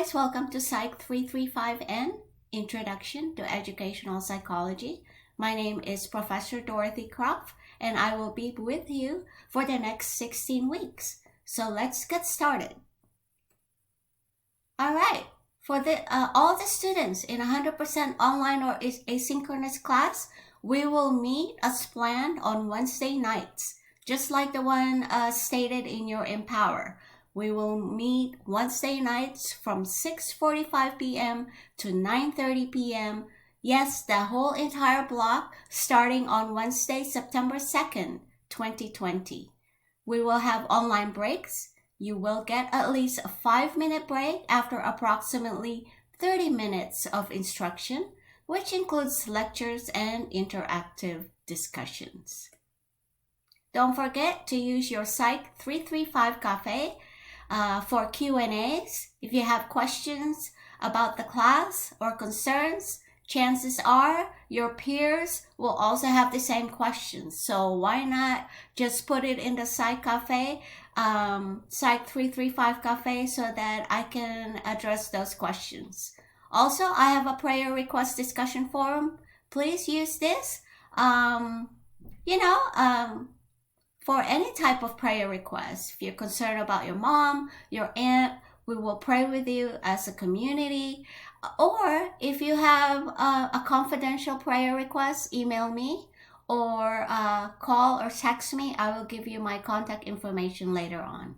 guys, welcome to Psych 335N, Introduction to Educational Psychology. My name is Professor Dorothy Croft, and I will be with you for the next 16 weeks. So let's get started. All right, for all the students in 100% online or asynchronous class, we will meet as planned on Wednesday nights, just like the one stated in your Empower. We will meet Wednesday nights from 6:45 p.m. to 9:30 p.m. Yes, the whole entire block starting on Wednesday, September 2nd, 2020. We will have online breaks. You will get at least a 5-minute break after approximately 30 minutes of instruction, which includes lectures and interactive discussions. Don't forget to use your Psych 335 Cafe for Q&As. If you have questions about the class or concerns, chances are your peers will also have the same questions. So why not just put it in the Psych Cafe, Psych 335 Cafe, so that I can address those questions. Also, I have a prayer request discussion forum. Please use this. For any type of prayer request. If you're concerned about your mom, your aunt, we will pray with you as a community. Or if you have a confidential prayer request, email me or call or text me. I will give you my contact information later on.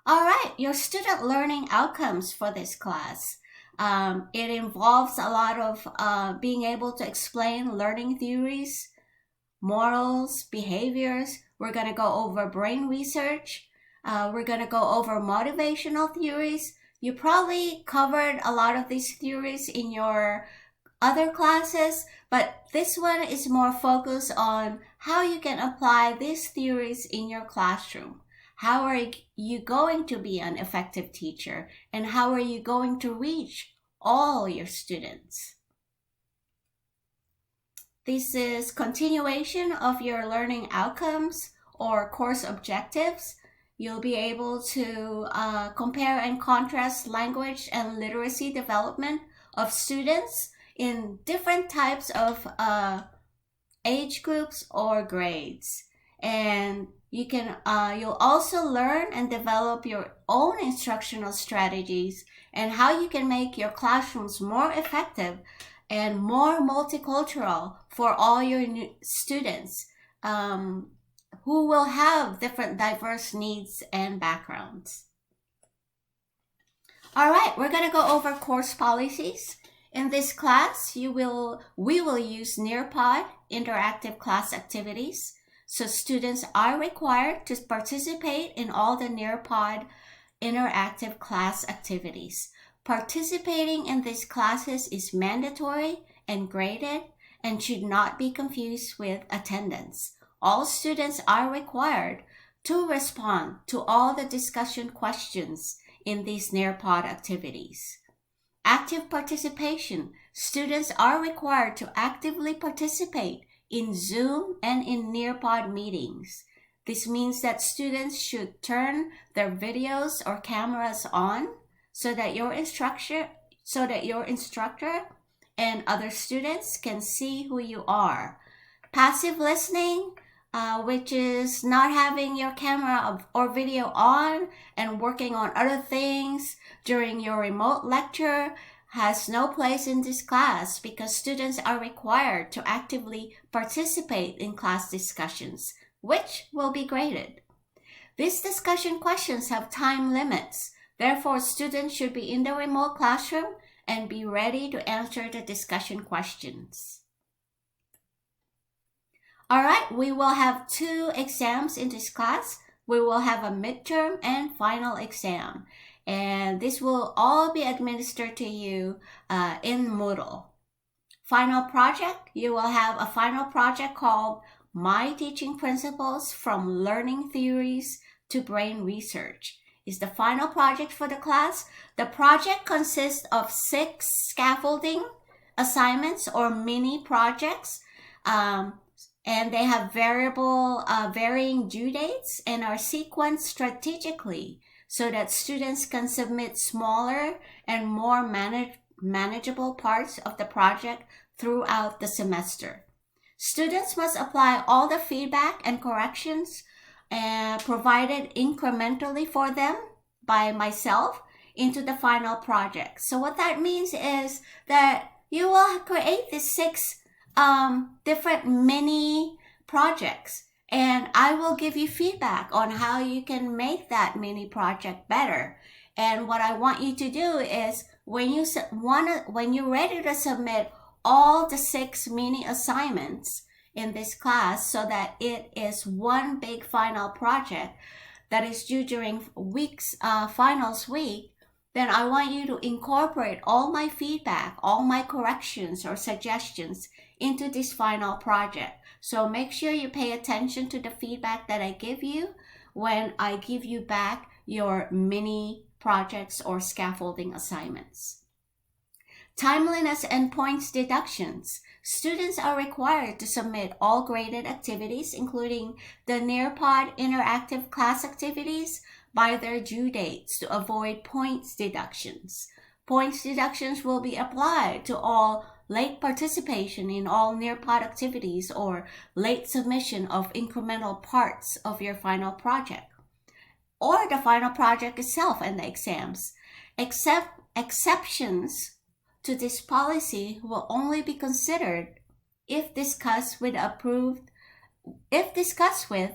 All right, your student learning outcomes for this class. It involves a lot of being able to explain learning theories, morals, behaviors. We're going to go over brain research. We're going to go over motivational theories. You probably covered a lot of these theories in your other classes, but this one is more focused on how you can apply these theories in your classroom. How are you going to be an effective teacher, and how are you going to reach all your students? This is continuation of your learning outcomes or course objectives. You'll be able to compare and contrast language and literacy development of students in different types of age groups or grades. And you'll also learn and develop your own instructional strategies and how you can make your classrooms more effective and more multicultural for all your new students who will have different diverse needs and backgrounds. All right, we're going to go over course policies. In this class, we will use Nearpod interactive class activities. So students are required to participate in all the Nearpod interactive class activities. Participating in these classes is mandatory and graded and should not be confused with attendance. All students are required to respond to all the discussion questions in these Nearpod activities. Active participation. Students are required to actively participate in Zoom and in Nearpod meetings. This means that students should turn their videos or cameras on so that your instructor and other students can see who you are. Passive listening, which is not having your camera or video on and working on other things during your remote lecture, has no place in this class because students are required to actively participate in class discussions, which will be graded. These discussion questions have time limits. Therefore, students should be in the remote classroom and be ready to answer the discussion questions. All right, we will have 2 exams in this class. We will have a midterm and final exam. And this will all be administered to you in Moodle. Final project, you will have a final project called My Teaching Principles from Learning Theories to Brain Research. Is the final project for the class. The project consists of 6 scaffolding assignments or mini projects, and they have varying due dates and are sequenced strategically so that students can submit smaller and more manageable parts of the project throughout the semester. Students must apply all the feedback and corrections provided incrementally for them by myself into the final project. So what that means is that you will create these 6 different mini projects, and I will give you feedback on how you can make that mini project better. And what I want you to do is when you're ready to submit all the 6 mini assignments in this class, so that it is one big final project that is due during finals week, then I want you to incorporate all my feedback, all my corrections or suggestions into this final project. So make sure you pay attention to the feedback that I give you when I give you back your mini projects or scaffolding assignments. Timeliness and points deductions. Students are required to submit all graded activities, including the Nearpod interactive class activities, by their due dates to avoid points deductions. Points deductions will be applied to all late participation in all Nearpod activities or late submission of incremental parts of your final project, or the final project itself and the exams. Exceptions to this policy will only be considered if discussed with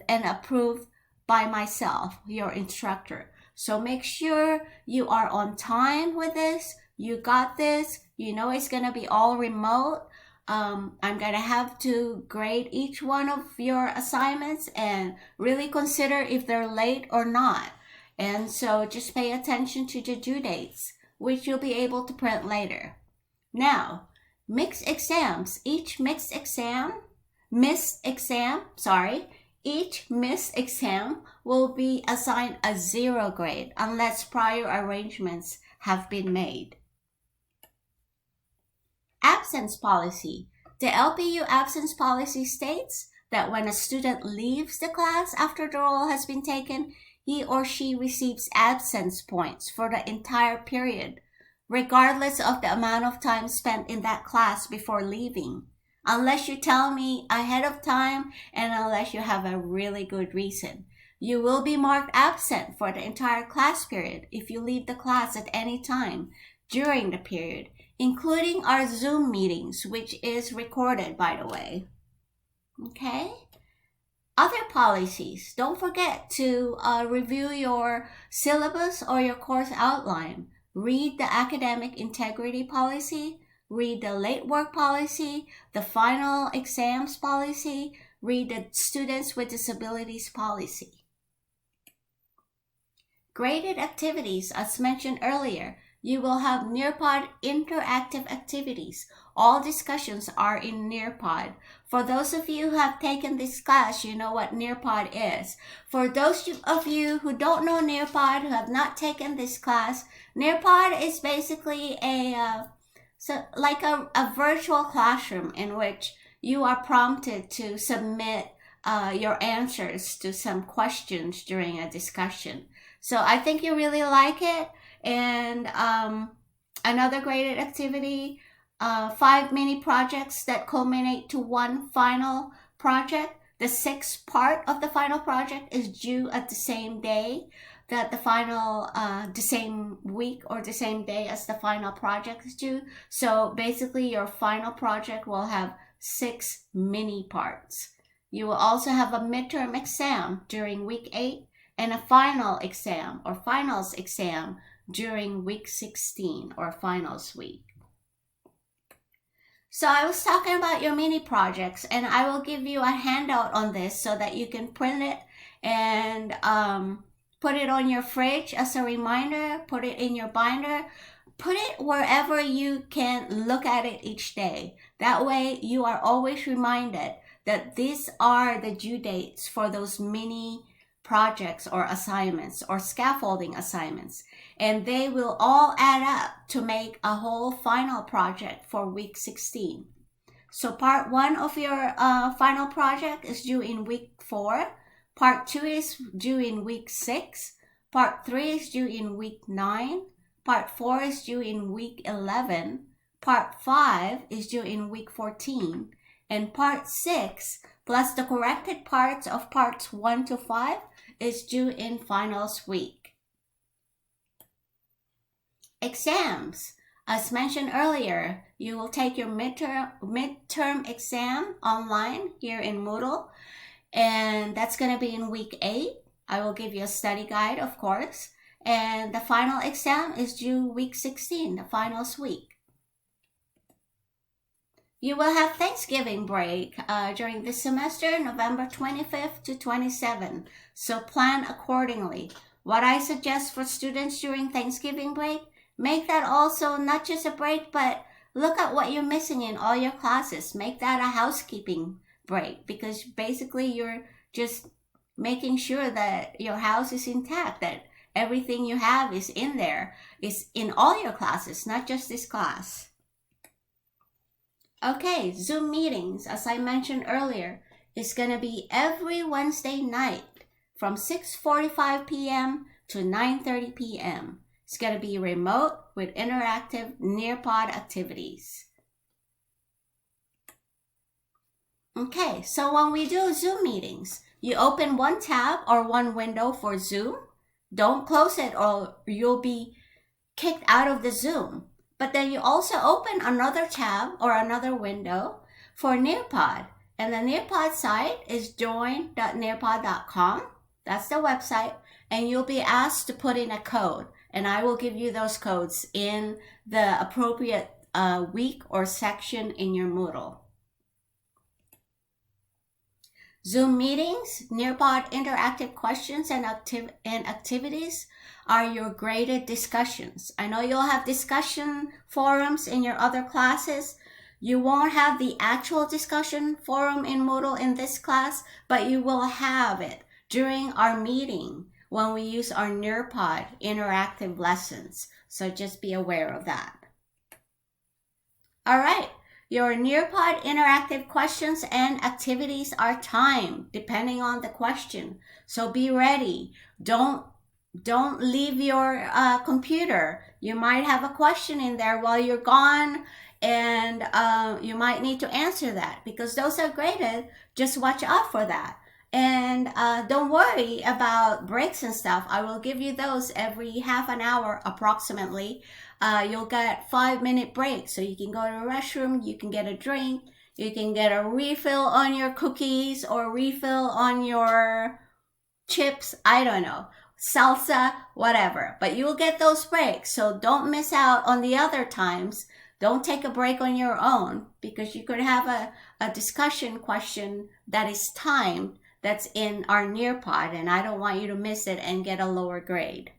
and approved by myself, your instructor. So make sure you are on time with this. You got this. You know it's going to be all remote. I'm going to have to grade each one of your assignments and really consider if they're late or not. And so just pay attention to the due dates, which you'll be able to print later. Now, mixed exams. Each missed exam will be assigned a 0 grade unless prior arrangements have been made. Absence policy. The LPU absence policy states that when a student leaves the class after the roll has been taken, he or she receives absence points for the entire period, regardless of the amount of time spent in that class before leaving, unless you tell me ahead of time and unless you have a really good reason. You will be marked absent for the entire class period if you leave the class at any time during the period, including our Zoom meetings, which is recorded, by the way. Okay? Other policies. Don't forget to review your syllabus or your course outline. Read the academic integrity policy. Read the late work policy, the final exams policy. Read the students with disabilities policy. Graded activities. As mentioned earlier, you will have Nearpod interactive activities. All discussions are in Nearpod. For those of you who have taken this class, you know what Nearpod is. For those of you who don't know Nearpod, who have not taken this class, Nearpod is basically a virtual classroom in which you are prompted to submit your answers to some questions during a discussion. So I think you really like it. And another graded activity, 5 mini projects that culminate to one final project. The 6th part of the final project is due at the same day that the same week or the same day as the final project is due. So basically your final project will have 6 mini parts. You will also have a midterm exam during week 8 and a final exam or finals exam during week 16 or finals week. So I was talking about your mini projects, and I will give you a handout on this so that you can print it and put it on your fridge as a reminder, put it in your binder, put it wherever you can look at it each day. That way you are always reminded that these are the due dates for those mini projects or assignments or scaffolding assignments, and they will all add up to make a whole final project for week 16. So part 1 of your final project is due in week 4. Part 2 is due in week 6. Part 3 is due in week 9. Part 4 is due in week 11. Part 5 is due in week 14. And Part 6, plus the corrected parts of Parts 1 to 5, is due in finals week. Exams. As mentioned earlier, you will take your midterm exam online here in Moodle, and that's going to be in week 8. I will give you a study guide, of course, and the final exam is due week 16, the finals week. You will have Thanksgiving break during this semester, November 25th to 27th, so plan accordingly. What I suggest for students during Thanksgiving break, make that also not just a break, but look at what you're missing in all your classes. Make that a housekeeping break, because basically you're just making sure that your house is intact, that everything you have is in there, is in all your classes, not just this class. Okay, Zoom meetings, as I mentioned earlier, is going to be every Wednesday night from 6:45 p.m. to 9:30 p.m. It's going to be remote with interactive Nearpod activities. Okay, so when we do Zoom meetings, you open one tab or one window for Zoom. Don't close it or you'll be kicked out of the Zoom. But then you also open another tab or another window for Nearpod. And the Nearpod site is join.nearpod.com. That's the website. And you'll be asked to put in a code. And I will give you those codes in the appropriate week or section in your Moodle. Zoom meetings, Nearpod interactive questions and activities are your graded discussions. I know you'll have discussion forums in your other classes. You won't have the actual discussion forum in Moodle in this class, but you will have it during our meeting when we use our Nearpod interactive lessons. So just be aware of that. All right. Your Nearpod interactive questions and activities are timed depending on the question. So be ready. Don't leave your computer. You might have a question in there while you're gone, and you might need to answer that because those are graded. Just watch out for that. And don't worry about breaks and stuff. I will give you those every half an hour approximately. You'll get 5-minute breaks, so you can go to the restroom, you can get a drink, you can get a refill on your cookies or refill on your chips, I don't know, salsa, whatever. But you will get those breaks, so don't miss out on the other times. Don't take a break on your own because you could have a discussion question that is timed that's in our Nearpod, and I don't want you to miss it and get a lower grade.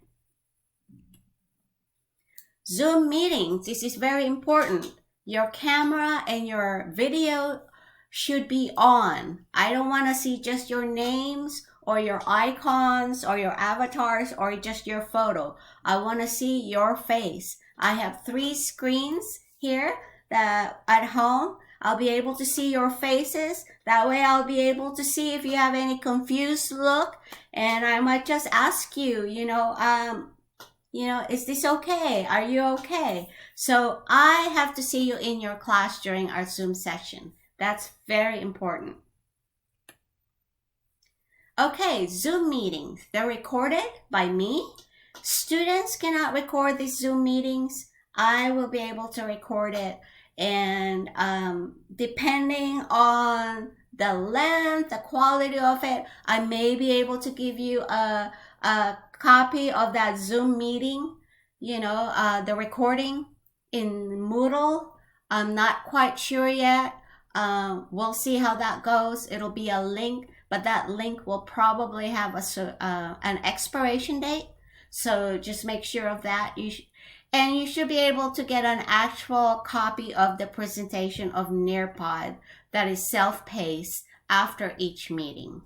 Zoom meetings, this is very important. Your camera and your video should be on. I don't want to see just your names or your icons or your avatars or just your photo. I want to see your face. I have 3 screens here that at home. I'll be able to see your faces. That way I'll be able to see if you have any confused look. And I might just ask you, is this okay? Are you okay? So I have to see you in your class during our Zoom session. That's very important. Okay, Zoom meetings. They're recorded by me. Students cannot record these Zoom meetings. I will be able to record it. And depending on the length, the quality of it, I may be able to give you a copy of that Zoom meeting, the recording in Moodle. I'm not quite sure yet. We'll see how that goes. It'll be a link, but that link will probably have an expiration date. So just make sure of that. And you should be able to get an actual copy of the presentation of Nearpod that is self-paced after each meeting.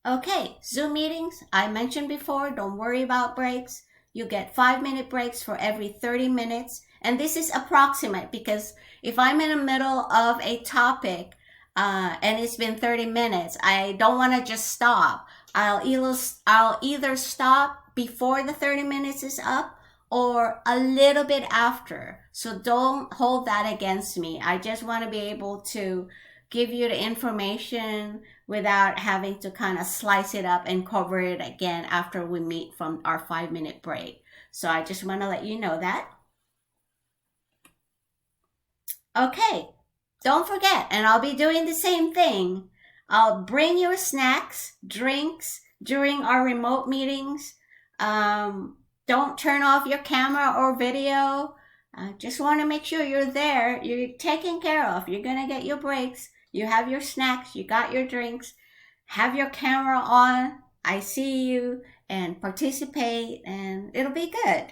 Okay, Zoom meetings, I mentioned before, don't worry about breaks. You get 5-minute breaks for every 30 minutes. And this is approximate because if I'm in the middle of a topic and it's been 30 minutes, I don't want to just stop. I'll either stop before the 30 minutes is up or a little bit after. So don't hold that against me. I just want to be able to give you the information without having to kind of slice it up and cover it again after we meet from our 5-minute break. So I just want to let you know that. Okay, don't forget, and I'll be doing the same thing. I'll bring your snacks, drinks during our remote meetings. Don't turn off your camera or video. Just want to make sure you're there. You're taken care of. You're going to get your breaks. You have your snacks. You got your drinks. Have your camera on. I see you and participate, and it'll be good.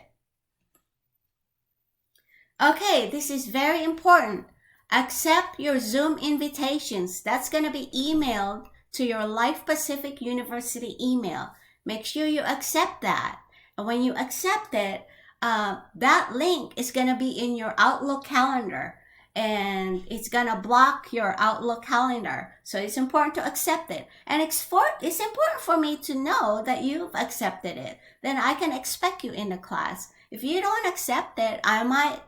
Okay, this is very important. Accept your Zoom invitations. That's going to be emailed to your Life Pacific University email. Make sure you accept that. And when you accept it, that link is going to be in your Outlook calendar. And it's going to block your Outlook calendar. So it's important to accept it. And it's important for me to know that you've accepted it. Then I can expect you in the class. If you don't accept it, I might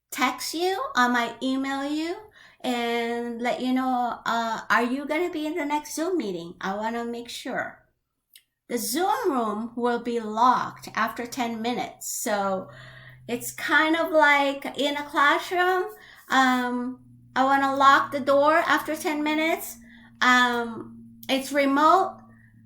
text you, I might email you and let you know, are you going to be in the next Zoom meeting? I want to make sure. The Zoom room will be locked after 10 minutes. So it's kind of like in a classroom. I want to lock the door after 10 minutes. It's remote.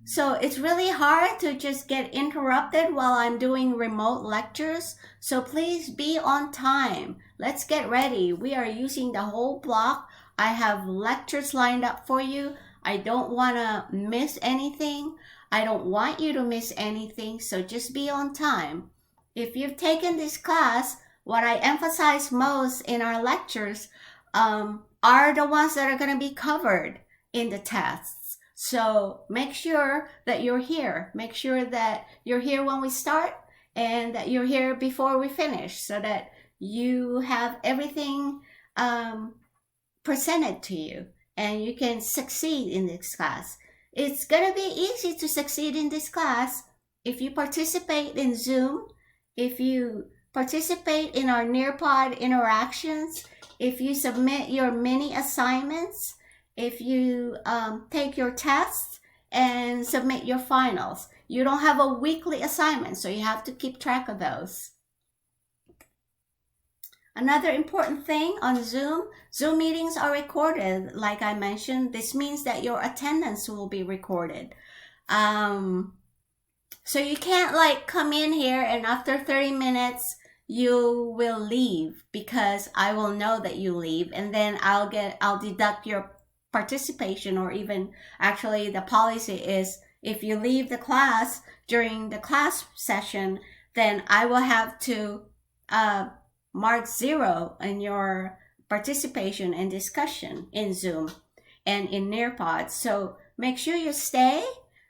So it's really hard to just get interrupted while I'm doing remote lectures. So please be on time. Let's get ready. We are using the whole block. I have lectures lined up for you. I don't want to miss anything. I don't want you to miss anything. So just be on time. If you've taken this class, what I emphasize most in our lectures are the ones that are going to be covered in the tests. So make sure that you're here. Make sure that you're here when we start and that you're here before we finish so that you have everything presented to you and you can succeed in this class. It's going to be easy to succeed in this class if you participate in Zoom, if you participate in our Nearpod interactions, if you submit your mini assignments, if you take your tests and submit your finals. You don't have a weekly assignment, so you have to keep track of those. Another important thing on Zoom meetings are recorded. Like I mentioned, this means that your attendance will be recorded. So you can't like come in here and after 30 minutes, you will leave because I will know that you leave and then I'll deduct your participation, or even actually the policy is if you leave the class during the class session, then I will have to mark 0 in your participation and discussion in Zoom and in Nearpod. So make sure you stay.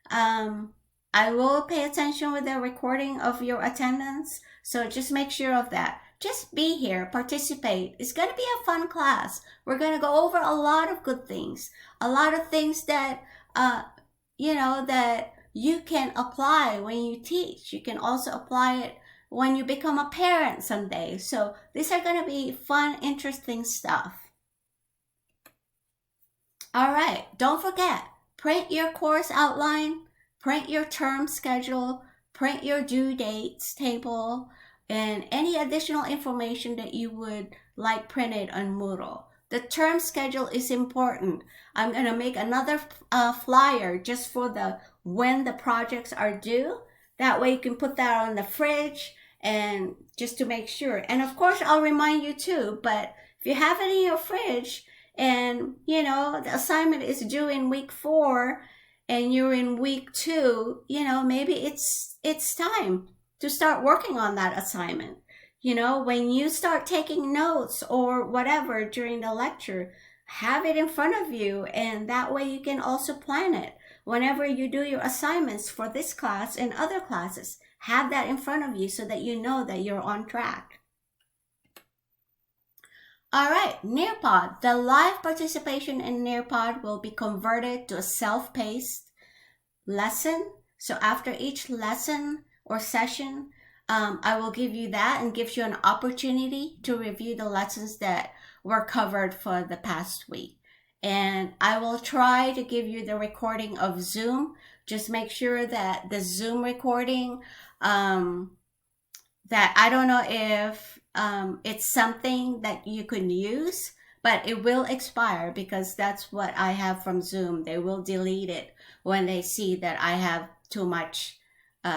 I will pay attention with the recording of your attendance. So just make sure of that. Just be here, participate. It's going to be a fun class. We're going to go over a lot of good things. A lot of things that, that you can apply when you teach. You can also apply it when you become a parent someday. So these are going to be fun, interesting stuff. All right, don't forget, print your course outline, print your term schedule, print your due dates table, and any additional information that you would like printed on Moodle. The term schedule is important. I'm going to make another flyer just for when the projects are due. That way you can put that on the fridge and just to make sure. And of course, I'll remind you too, but if you have it in your fridge and, the assignment is due in week 4 and you're in week 2, maybe it's time to start working on that assignment. When you start taking notes or whatever during the lecture, have it in front of you, and that way you can also plan it. Whenever you do your assignments for this class and other classes, have that in front of you so that you know that you're on track. All right, Nearpod. The live participation in Nearpod will be converted to a self-paced lesson. So after each lesson or session, I will give you that and gives you an opportunity to review the lessons that were covered for the past week. And I will try to give you the recording of Zoom. Just make sure that the Zoom recording, that I don't know if it's something that you can use, but it will expire because that's what I have from Zoom. They will delete it when they see that I have too much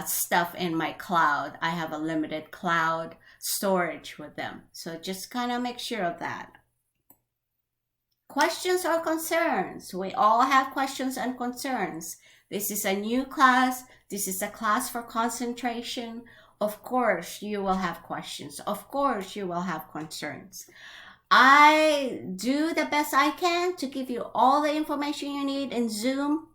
stuff in my cloud. I have a limited cloud storage with them. So just kind of make sure of that. Questions or concerns? We all have questions and concerns. This is a new class. This is a class for concentration. Of course, you will have questions. Of course, you will have concerns. I do the best I can to give you all the information you need in Zoom.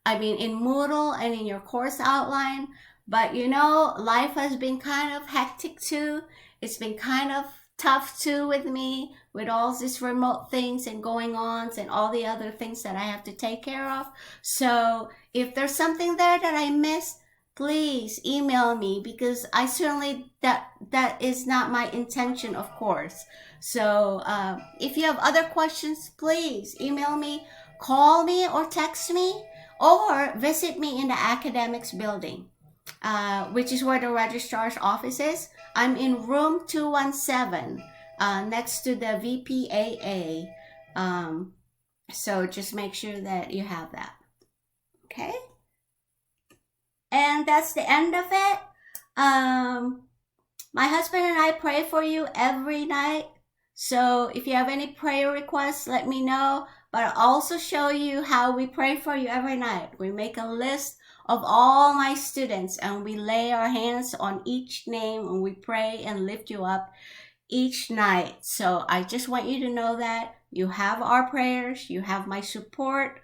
I mean, in Moodle and in your course outline. But you know, life has been kind of hectic too. It's been kind of tough too with me, with all these remote things and going on and all the other things that I have to take care of. So if there's something there that I missed, please email me, because I certainly, that is not my intention, of course. So if you have other questions, please email me, call me or text me, or visit me in the academics building, which is where the registrar's office is. I'm in room 217, next to the VPAA. So just make sure that you have that. Okay? And that's the end of it. My husband and I pray for you every night. So if you have any prayer requests, let me know. But I'll also show you how we pray for you every night. We make a list of all my students and we lay our hands on each name and we pray and lift you up each night. So I just want you to know that you have our prayers, you have my support.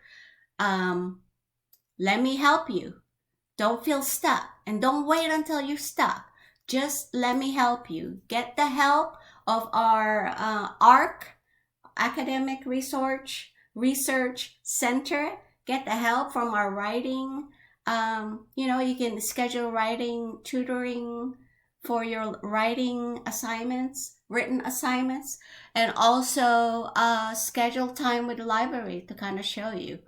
Let me help you. Don't feel stuck and don't wait until you're stuck. Just let me help you. Get the help of our ARC, Academic Research Center. Get the help from our writing. You can schedule writing tutoring for your writing assignments, written assignments, and also schedule time with the library to kind of show you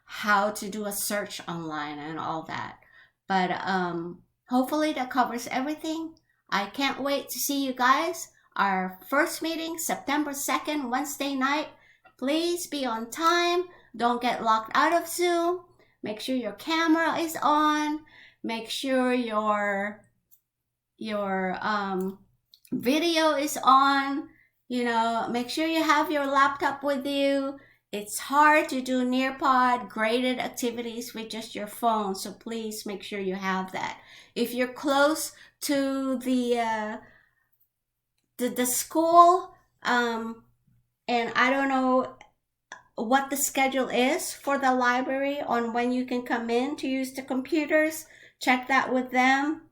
how to do a search online and all that. But hopefully that covers everything. I can't wait to see you guys. Our first meeting, September 2nd, Wednesday night. Please be on time. Don't get locked out of Zoom. Make sure your camera is on. Make sure your video is on. Make sure you have your laptop with you. It's hard to do Nearpod graded activities with just your phone, so please make sure you have that. If you're close to the school, and I don't know what the schedule is for the library on when you can come in to use the computers, check that with them.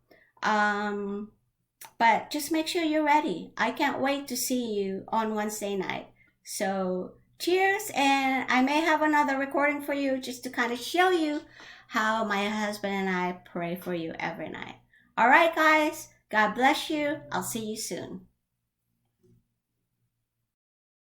But just make sure you're ready. I can't wait to see you on Wednesday night. So cheers, and I may have another recording for you just to kind of show you how my husband and I pray for you every night. All right, guys. God bless you. I'll see you soon.